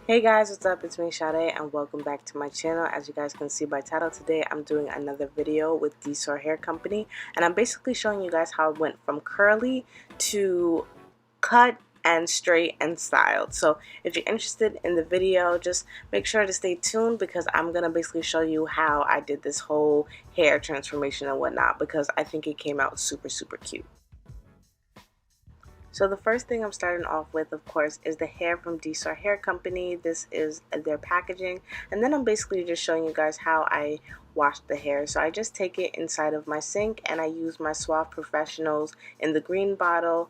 Hey guys, what's up? It's me, Sade, and welcome back to my channel. As you guys can see by title, today I'm doing another video with DSoar Hair Company, and I'm basically showing you guys how it went from curly to cut and straight and styled. So if you're interested in the video, just make sure to stay tuned because I'm gonna basically show you how I did this whole hair transformation and whatnot, because I think it came out super cute. So the first thing I'm starting off with, of course, is the hair from DSoar Hair Company. This is their packaging, and then I'm basically just showing you guys how I wash the hair. So I just take it inside of my sink and I use my Suave Professionals in the green bottle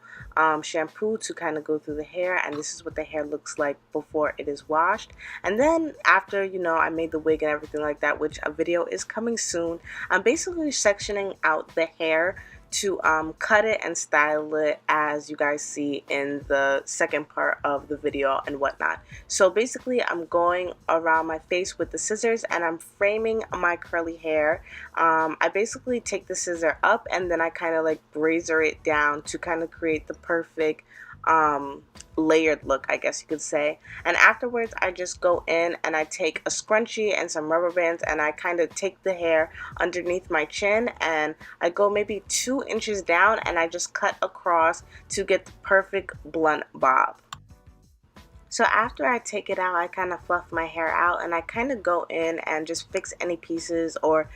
shampoo to kind of go through the hair, and this is what the hair looks like before it is washed. And then after, I made the wig and everything like that, which a video is coming soon, I'm basically sectioning out the hair to cut it and style it, as you guys see in the second part of the video and whatnot. So basically I'm going around my face with the scissors and I'm framing my curly hair. I basically take the scissor up and then I kind of like razor it down to kind of create the perfect layered look, I guess you could say. And afterwards I just go in and I take a scrunchie and some rubber bands and I kind of take the hair underneath my chin and I go maybe 2 inches down and I just cut across to get the perfect blunt bob. So after I take it out, I kind of fluff my hair out and I kind of go in and just fix any pieces or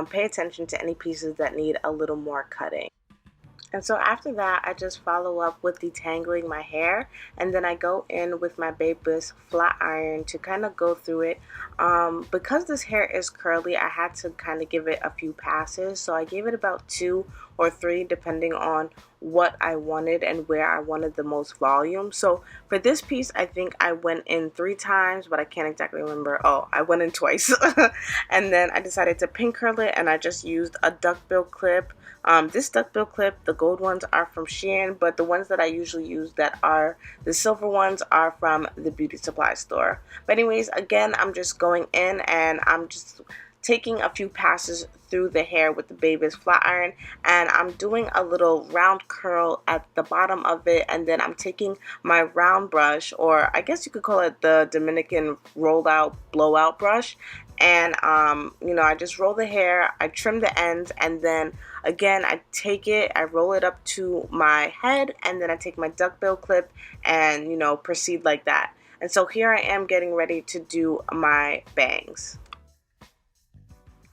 pay attention to any pieces that need a little more cutting. And so after that, I just follow up with detangling my hair, and then I go in with my Babe Bliss flat iron to kind of go through it. Because this hair is curly, I had to kind of give it a few passes, so I gave it about 2 or 3 depending on what I wanted and where I wanted the most volume. So for this piece, I think I went in 3 times, but I can't exactly remember. Oh, I went in twice. And then I decided to pin curl it, and I just used a duckbill clip. This duckbill clip, the gold ones are from HIAR, but the ones that I usually use that are the silver ones are from the beauty supply store. But anyways, again, I'm just going in and I'm just taking a few passes through the hair with the Babe Bliss flat iron, and I'm doing a little round curl at the bottom of it, and then I'm taking my round brush, or I guess you could call it the Dominican rolled out blowout brush, and I just roll the hair, I trim the ends, and then again I take it, I roll it up to my head, and then I take my duckbill clip and proceed like that. And so here I am getting ready to do my bangs.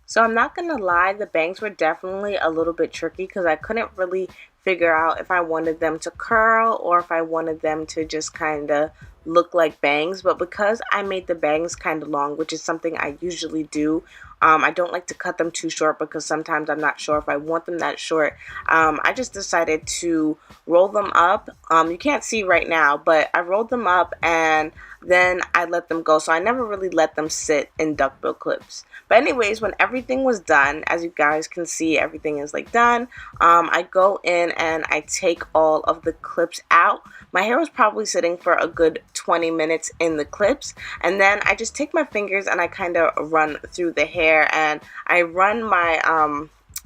So I'm not gonna lie, the bangs were definitely a little bit tricky because I couldn't really figure out if I wanted them to curl or if I wanted them to just kind of look like bangs. But because I made the bangs kind of long, which is something I usually do, I don't like to cut them too short because sometimes I'm not sure if I want them that short. I just decided to roll them up. You can't see right now, but I rolled them up and then I let them go. So I never really let them sit in duckbill clips. But anyways, when everything was done, as you guys can see, everything is like done. I go in and I take all of the clips out. My hair was probably sitting for a good 20 minutes in the clips, and then I just take my fingers and I kind of run through the hair, and I run my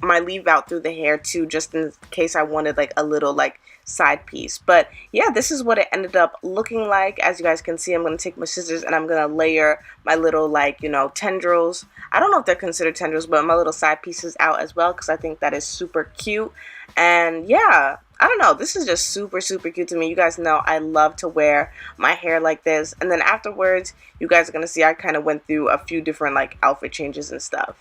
my leave out through the hair too, just in case I wanted like a little like side piece. But yeah, this is what it ended up looking like. As you guys can see, I'm going to take my scissors and I'm going to layer my little like tendrils. I don't know if they're considered tendrils, but my little side pieces out as well, because I think that is super cute. And yeah, I don't know, this is just super cute to me. You guys know I love to wear my hair like this. And then afterwards, you guys are going to see I kind of went through a few different like outfit changes and stuff.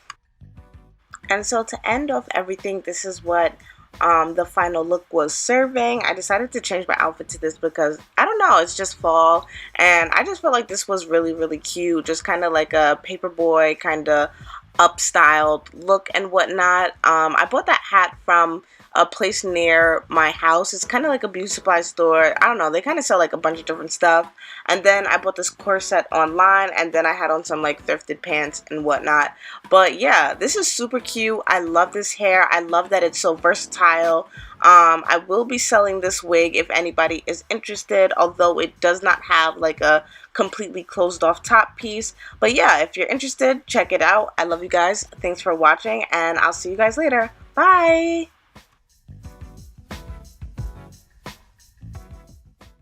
And so to end off everything, this is what the final look was serving. I decided to change my outfit to this because, I don't know, it's just fall, and I just felt like this was really cute, just kind of like a paperboy kind of up-styled look and whatnot. I bought that hat from a place near my house. It's kind of like a beauty supply store. I don't know, they kind of sell like a bunch of different stuff. And then I bought this corset online, and then I had on some like thrifted pants and whatnot. But yeah, this is super cute. I love this hair. I love that it's so versatile. I will be selling this wig if anybody is interested, although it does not have like a completely closed off top piece. But yeah, if you're interested, check it out. I love you guys. Thanks for watching, and I'll see you guys later. Bye!